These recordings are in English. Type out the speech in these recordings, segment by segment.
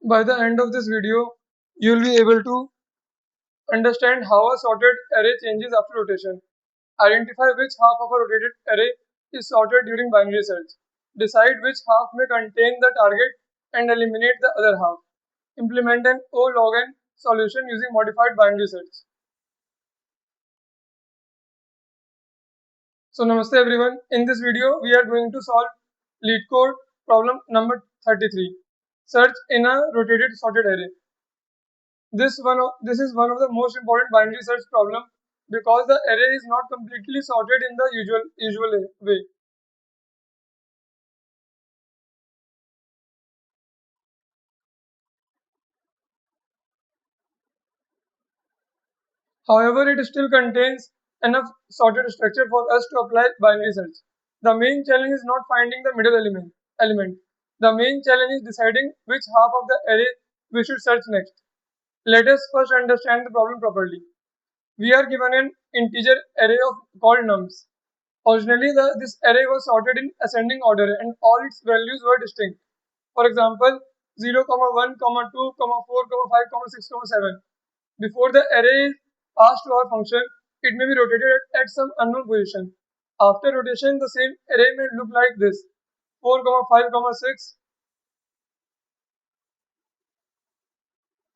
By the end of this video, you will be able to understand how a sorted array changes after rotation. Identify which half of a rotated array is sorted during binary search. Decide which half may contain the target and eliminate the other half. Implement an O log n solution using modified binary search. So namaste everyone. In this video, we are going to solve LeetCode problem number 33. Search in a rotated sorted array. This is one of the most important binary search problem because the array is not completely sorted in the usual way. However, it still contains enough sorted structure for us to apply binary search. The main challenge is not finding the middle element. The main challenge is deciding which half of the array we should search next. Let us first understand the problem properly. We are given an integer array of called nums. Originally, this array was sorted in ascending order and all its values were distinct. For example, 0, 1, 2, 4, 5, 6, 7. Before the array is passed to our function, it may be rotated at some unknown position. After rotation, the same array may look like this: 4, 5, 6,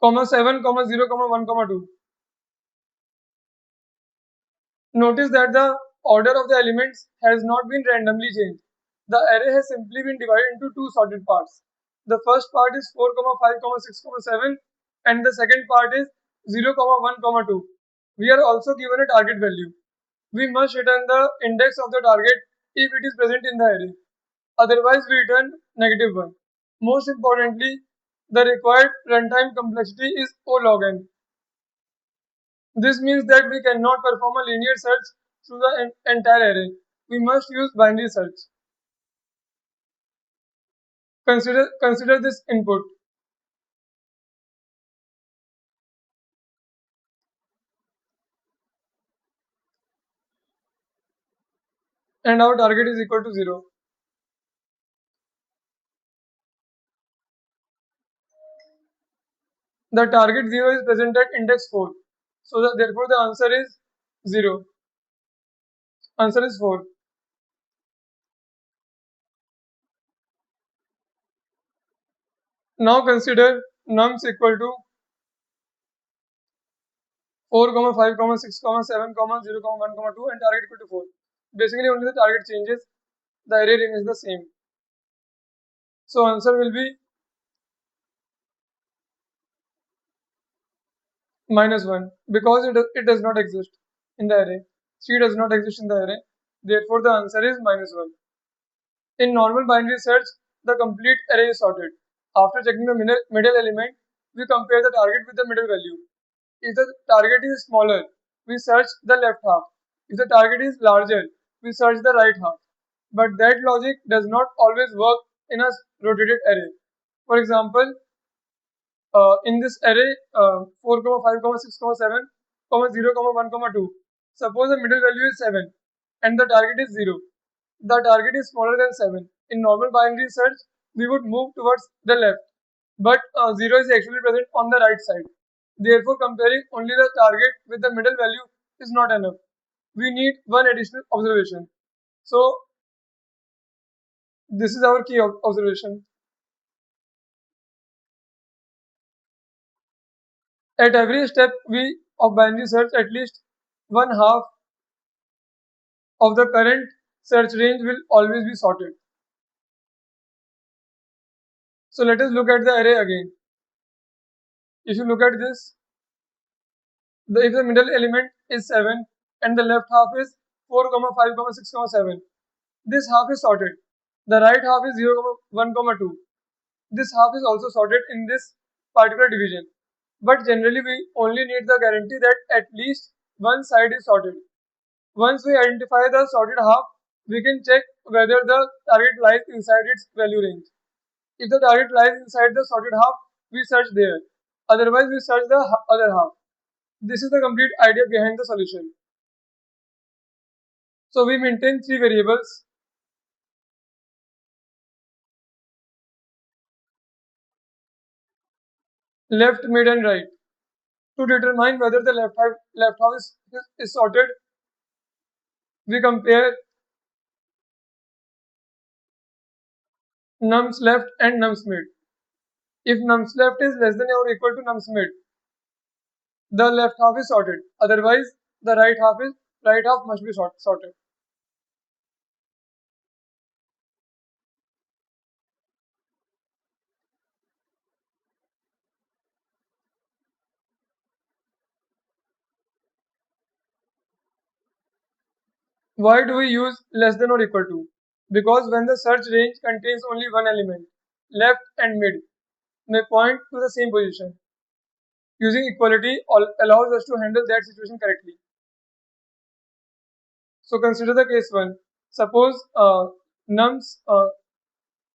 7, 0, 1, 2. Notice that the order of the elements has not been randomly changed. The array has simply been divided into two sorted parts. The first part is 4, 5, 6, 7 and the second part is 0, 1, 2. We are also given a target value. We must return the index of the target if it is present in the array. Otherwise, we return negative 1. Most importantly, the required runtime complexity is O log n. This means that we cannot perform a linear search through the entire array. We must use binary search. Consider this input, and our target is equal to 0. The target 0 is present at index 4. So therefore the answer is 0. Answer is 4. Now consider nums equal to 4, 5, 6, 7, 0, 1, 2 and target equal to 4. Basically only the target changes, the array remains the same. So answer will be -1 because it does not exist in the array. 3 does not exist in the array. Therefore the answer is -1. In normal binary search, the complete array is sorted. After checking the middle element, we compare the target with the middle value. If the target is smaller, we search the left half. If the target is larger, we search the right half. But that logic does not always work in a rotated array. For example, in this array 4, 5, 6, 7, 0, 1, 2, suppose the middle value is 7 and the target is 0. The target is smaller than 7. In normal binary search, we would move towards the left, but 0 is actually present on the right side. Therefore, comparing only the target with the middle value is not enough. We need one additional observation. So, this is our key observation. At every step of binary search, at least one half of the current search range will always be sorted. So let us look at the array again. If you look at this, if the middle element is 7 and the left half is 4, 5, 6, 7, this half is sorted. The right half is 0, 1, 2. This half is also sorted in this particular division. But generally we only need the guarantee that at least one side is sorted. Once we identify the sorted half, we can check whether the target lies inside its value range. If the target lies inside the sorted half, we search there. Otherwise, we search the other half. This is the complete idea behind the solution. So we maintain three variables. left, mid, and right. To determine whether the left half is sorted, we compare nums left and nums mid. If nums left is less than or equal to nums mid, the left half is sorted. Otherwise, the right half must be sorted. Why do we use less than or equal to? Because when the search range contains only one element, left and mid may point to the same position. Using equality allows us to handle that situation correctly. So consider the case 1. Suppose nums,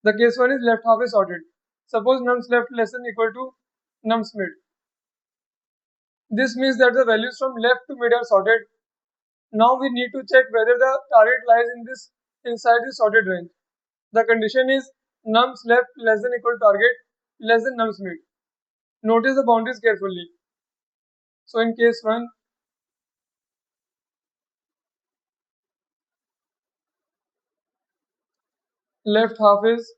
the case 1 is left half is sorted. Suppose nums left less than equal to nums mid. This means that the values from left to mid are sorted. Now we need to check whether the target lies inside the sorted range. The condition is nums left less than equal to target less than nums mid. Notice the boundaries carefully. So in case 1, left half is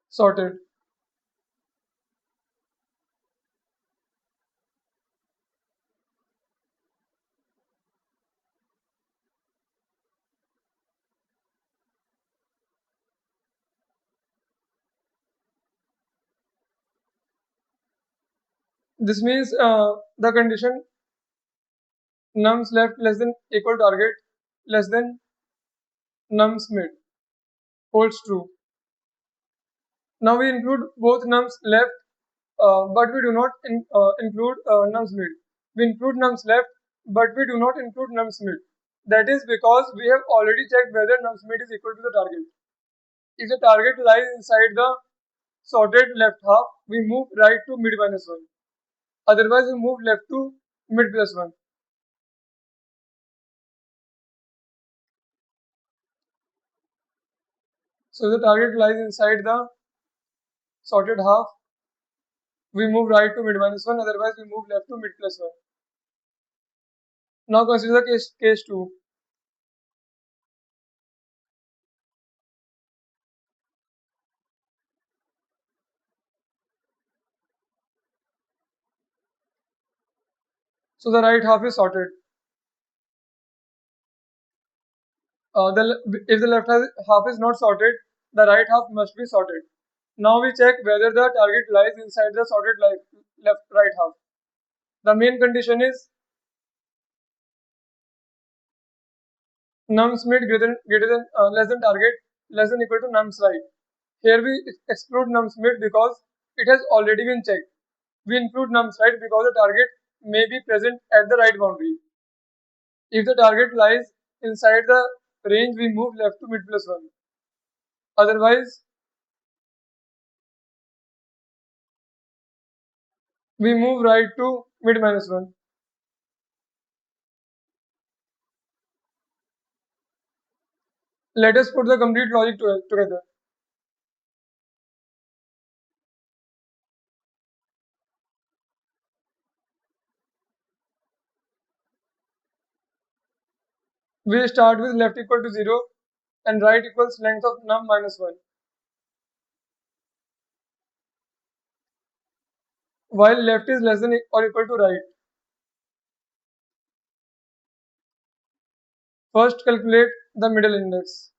sorted. This means the condition nums left less than equal target less than nums mid holds true. Now we include both nums left, but we do not include nums mid. We include nums left, but we do not include nums mid. That is because we have already checked whether nums mid is equal to the target. If the target lies inside the sorted left half, we move right to mid minus 1. Otherwise, we move left to mid plus 1. So the target lies inside the sorted half, we move right to mid minus 1. Otherwise, we move left to mid plus 1. Now consider the case 2. So the right half is sorted. If the half is not sorted, the right half must be sorted. Now we check whether the target lies inside the sorted left right half. The main condition is nums mid greater than less than target less than equal to nums right. Here we exclude nums mid because it has already been checked. We include nums right because the target may be present at the right boundary. If the target lies inside the range, we move left to mid plus 1. Otherwise, we move right to mid minus 1. Let us put the complete logic together. We start with left equal to 0 and right equals length of num minus 1. While left is less than or equal to right. First calculate the middle index.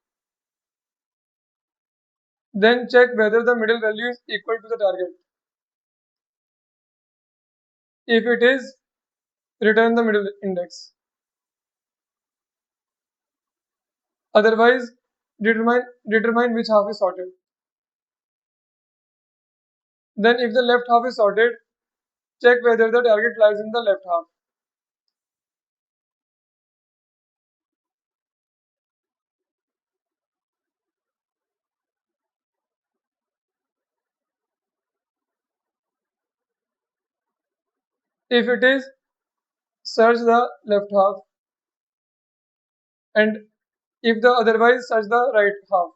Then check whether the middle value is equal to the target. If it is, return the middle index. Otherwise, determine which half is sorted. Then if the left half is sorted, check whether the target lies in the left half. If it is, search the left half, and if the otherwise, search the right half.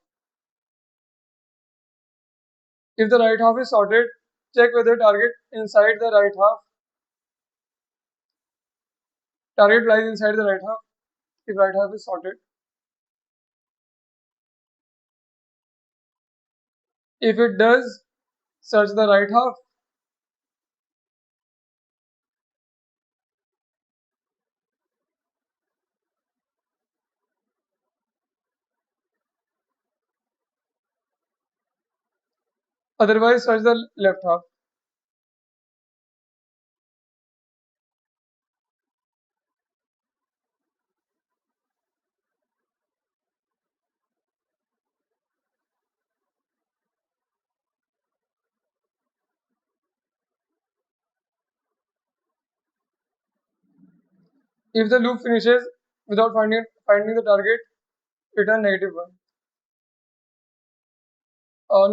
If the right half is sorted, check whether target lies inside the right half. If right half is sorted. If it does, search the right half. Otherwise, search the left half. If the loop finishes without finding the target, return -1.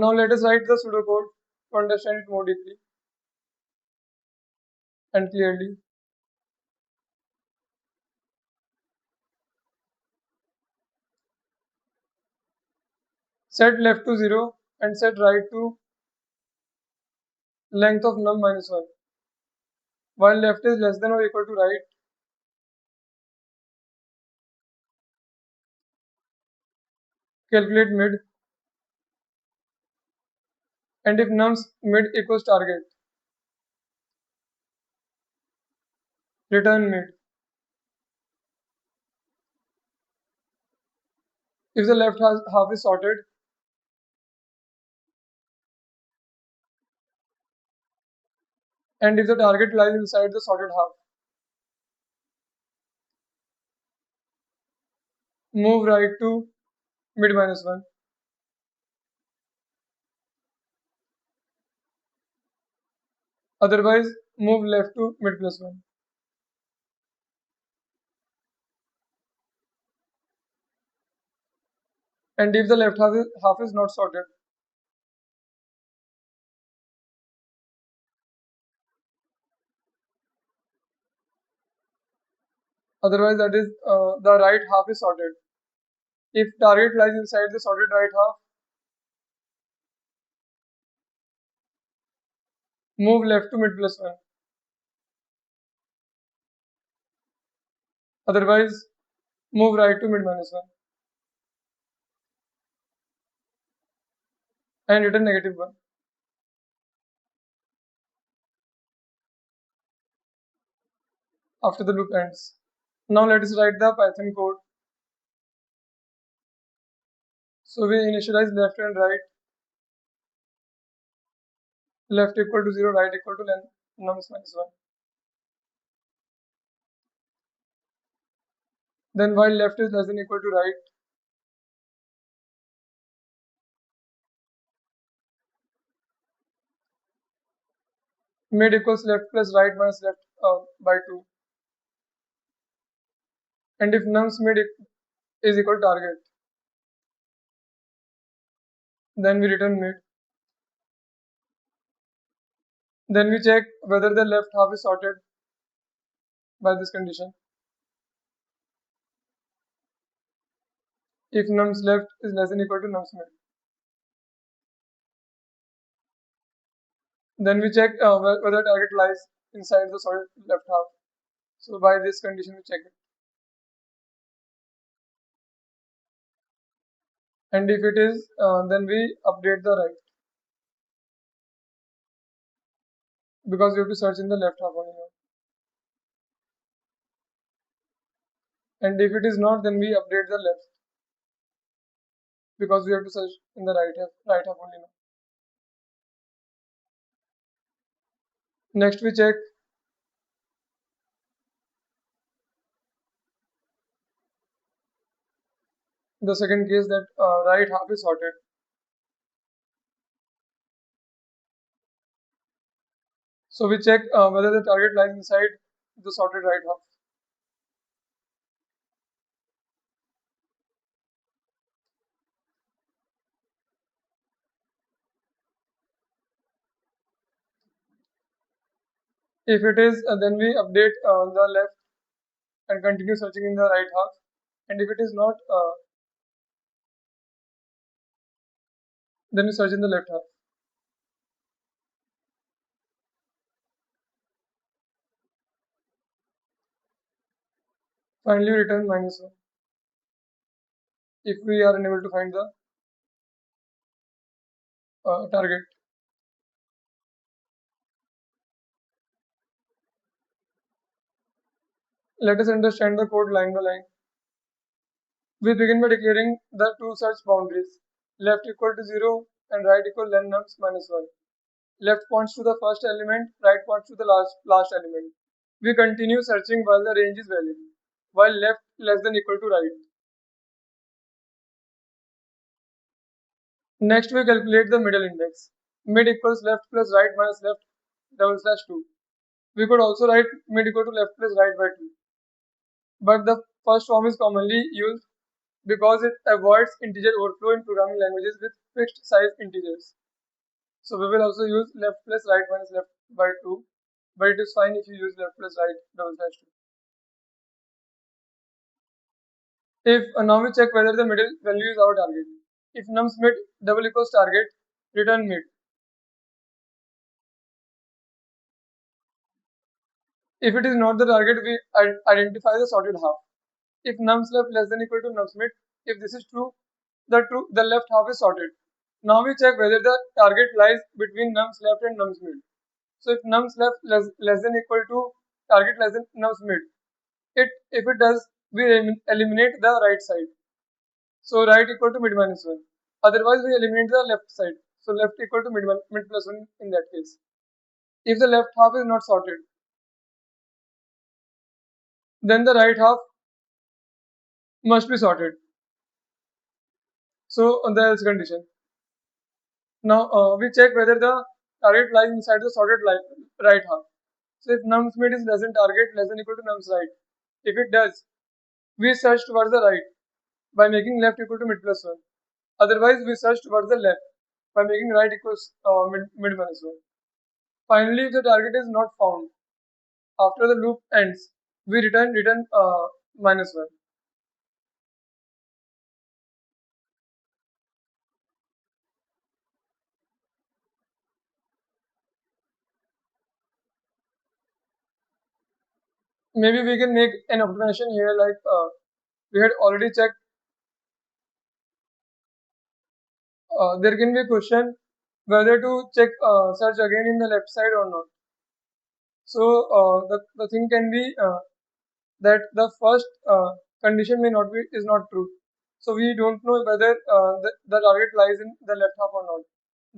Now let us write the pseudocode to understand it more deeply and clearly. Set left to 0 and set right to length of num minus 1. While left is less than or equal to right, calculate mid, and if num's mid equals target, return mid. If the half is sorted, and if the target lies inside the sorted half, move right to mid minus 1. Otherwise, move left to mid plus 1. And if the half is not sorted, otherwise that is the right half is sorted. If target lies inside the sorted right half, move left to mid plus 1. Otherwise, move right to mid minus 1 and return -1 after the loop ends. Now let us write the Python code. So we initialize left and right, left equal to 0, right equal to nums minus 1. Then while left is less than equal to right, mid equals left plus right minus left by 2. And if nums mid is equal to target, then we return mid. Then we check whether the left half is sorted by this condition. If nums left is less than equal to nums mid. Then we check whether target lies inside the sorted left half. So by this condition we check it. And if it is, then we update the right, because we have to search in the left half only now. And if it is not, then we update the left, because we have to search in the right half only now. Next we check the second case, that right half is sorted. So we check whether the target lies inside the sorted right half. If it is, then we update the left and continue searching in the right half. And if it is not, then we search in the left half. Finally, return -1 if we are unable to find the target. Let us understand the code line by line. We begin by declaring the two search boundaries, left equal to 0 and right equal len nums -1. Left points to the first element, right points to the last element. We continue searching while the range is valid, while left less than equal to right. Next, we calculate the middle index. Mid equals left plus right minus left /2. We could also write mid equal to left plus right by 2. But the first form is commonly used because it avoids integer overflow in programming languages with fixed size integers. So we will also use left plus right minus left by 2, but it is fine if you use left plus right /2. If now we check whether the middle value is our target. If nums mid double equals target, return mid. If it is not the target, we identify the sorted half. If nums left less than equal to nums mid, if this is true, the left half is sorted. Now we check whether the target lies between nums left and nums mid. So if nums left less than equal to target less than nums mid, if it does, we eliminate the right side. So right equal to mid -1. Otherwise, we eliminate the left side. So left equal to mid plus 1 in that case. If the left half is not sorted, then the right half must be sorted. So on the else condition. Now we check whether the target lies inside the sorted right half. So if nums mid is less than target less than equal to nums right, if it does, we search towards the right by making left equal to mid plus 1. Otherwise, we search towards the left by making right equals mid -1. Finally, if the target is not found after the loop ends, we return -1. Maybe we can make an optimization here, like we had already checked. There can be a question whether to check search again in the left side or not. So the thing can be that the first condition may not be is not true. So we don't know whether the target lies in the left half or not.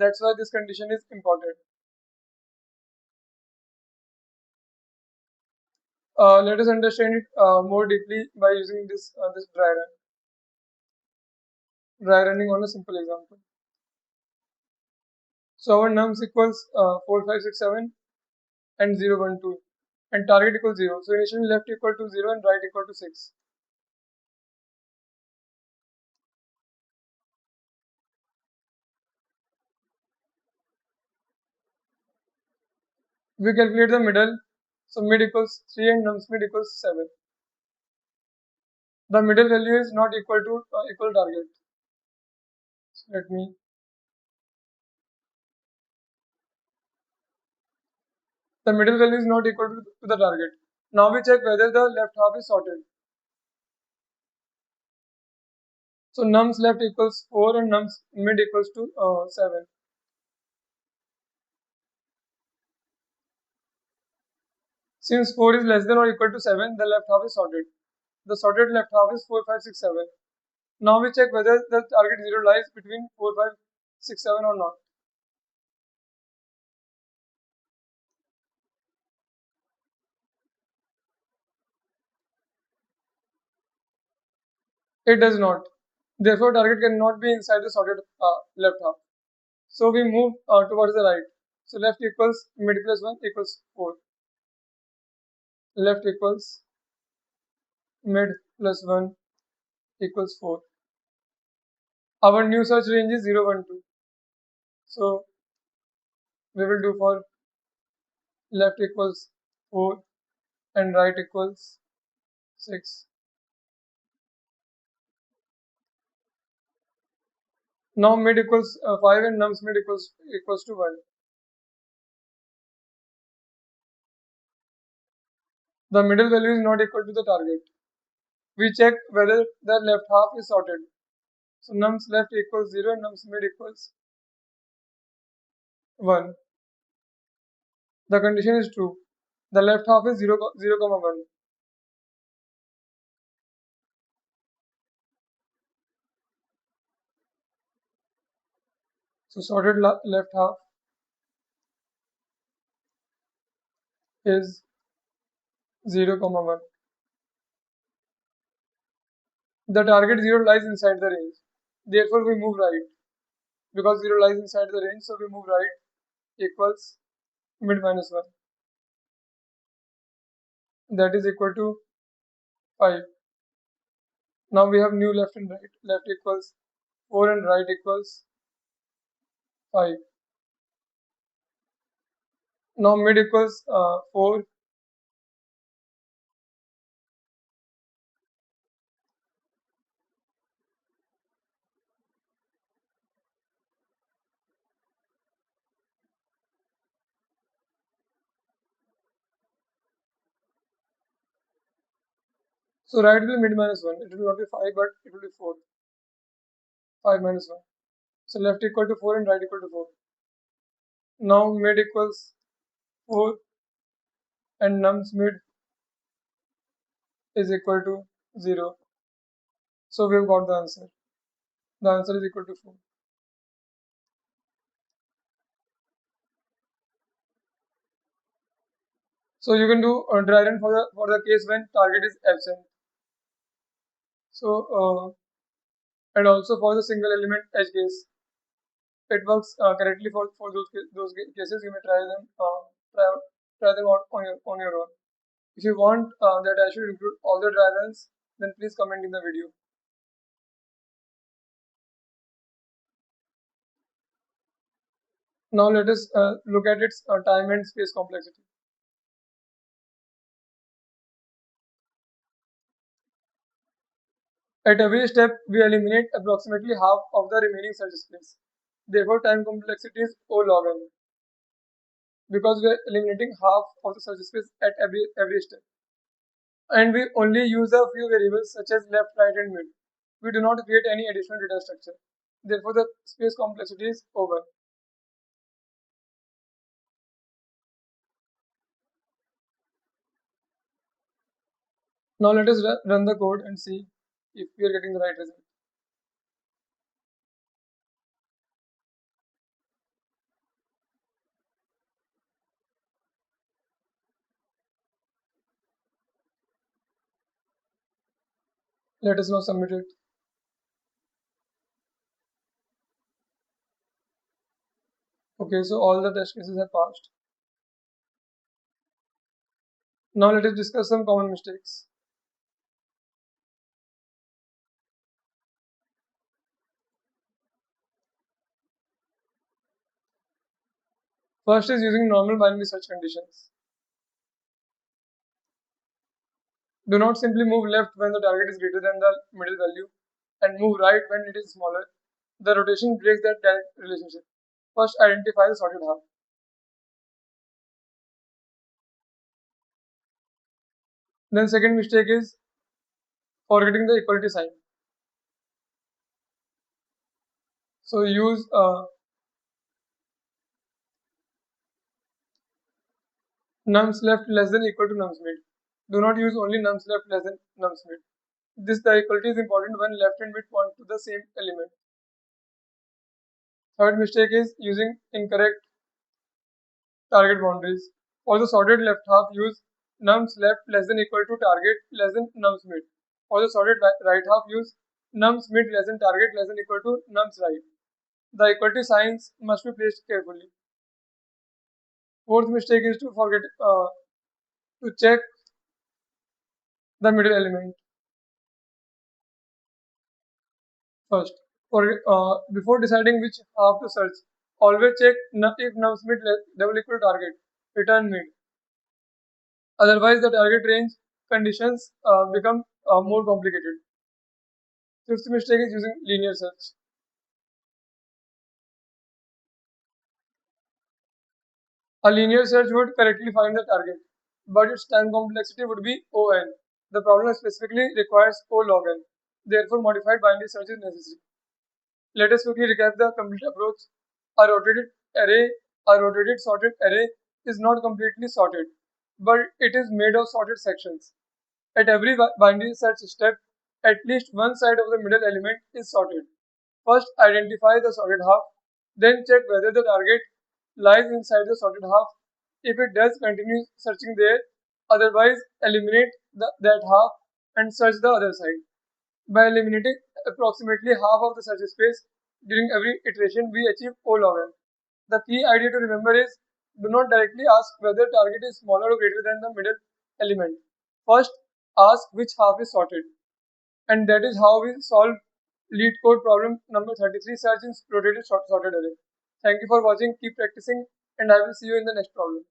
That's why this condition is important. Let us understand it more deeply by using this dry running on a simple example. So our nums equals 4, 5, 6, 7 and 0, 1, 2, and target equals 0. So initially left equal to 0 and right equal to 6. We calculate the middle. So mid equals 3 and nums mid equals 7. The middle value is not equal to equal target. So let me. The middle value is not equal to the target. Now we check whether the left half is sorted. So nums left equals 4 and nums mid equals to 7. Since 4 is less than or equal to 7, the left half is sorted. The sorted left half is 4, 5, 6, 7. Now we check whether the target 0 lies between 4, 5, 6, 7 or not. It does not. Therefore, target cannot be inside the sorted left half. So we move towards the right. So left equals mid plus 1 equals 4. Left equals mid plus 1 equals 4. Our new search range is 0, 1, 2. So we will do for left equals 4 and right equals 6. Now mid equals 5 and nums mid equals to 1. The middle value is not equal to the target. We check whether the left half is sorted. So nums left equals 0 and nums mid equals 1. The condition is true. The left half is 0, comma 1. So sorted left half is 0, comma 1. The target 0 lies inside the range. Therefore, we move right. Because 0 lies inside the range, so we move right equals mid minus 1. That is equal to 5. Now we have new left and right. Left equals 4 and right equals 5. Now mid equals 4. So right will be mid minus 1. It will not be 5, but it will be 4. 5 minus 1. So left equal to 4 and right equal to 4. Now mid equals 4 and nums mid is equal to 0. So we have got the answer. The answer is equal to 4. So you can do a dry run for the case when target is absent. So and also for the single element edge case, it works correctly for those cases. You may try, try them out on your own. If you want that I should include all the dry runs, then please comment in the video. Now let us look at its time and space complexity. At every step, we eliminate approximately half of the remaining search space. Therefore, time complexity is O log n, because we are eliminating half of the search space at every step. And we only use a few variables such as left, right, and mid. We do not create any additional data structure. Therefore, the space complexity is O1. Now let us run the code and see if we are getting the right result. Let us now submit it. Okay, so all the test cases have passed. Now let us discuss some common mistakes. First is using normal binary search conditions. Do not simply move left when the target is greater than the middle value and move right when it is smaller. The rotation breaks that direct relationship. First, identify the sorted half. Then second mistake is forgetting the equality sign. So use nums left less than equal to nums mid. Do not use only nums left less than nums mid. The equality is important when left and mid point to the same element. Third mistake is using incorrect target boundaries. For the sorted left half, use nums left less than equal to target less than nums mid. For the sorted right half, use nums mid less than target less than equal to nums right. The equality signs must be placed carefully. Fourth mistake is to forget to check the middle element first. Before deciding which half to search, always check if nums mid double equal target. Return mid. Otherwise, the target range conditions become more complicated. Fifth mistake is using linear search. A linear search would correctly find the target, but its time complexity would be O(n). The problem specifically requires O log n. Therefore, modified binary search is necessary. Let us quickly recap the complete approach. A rotated array, a rotated sorted array is not completely sorted, but it is made of sorted sections. At every binary search step, at least one side of the middle element is sorted. First, identify the sorted half, then check whether the target lies inside the sorted half. If it does, continue searching there. Otherwise, eliminate that half and search the other side. By eliminating approximately half of the search space during every iteration, we achieve O log n. The key idea to remember is do not directly ask whether target is smaller or greater than the middle element. First, ask which half is sorted. And that is how we solve lead code problem number 33, search in rotated sorted array. Thank you for watching. Keep practicing, and I will see you in the next problem.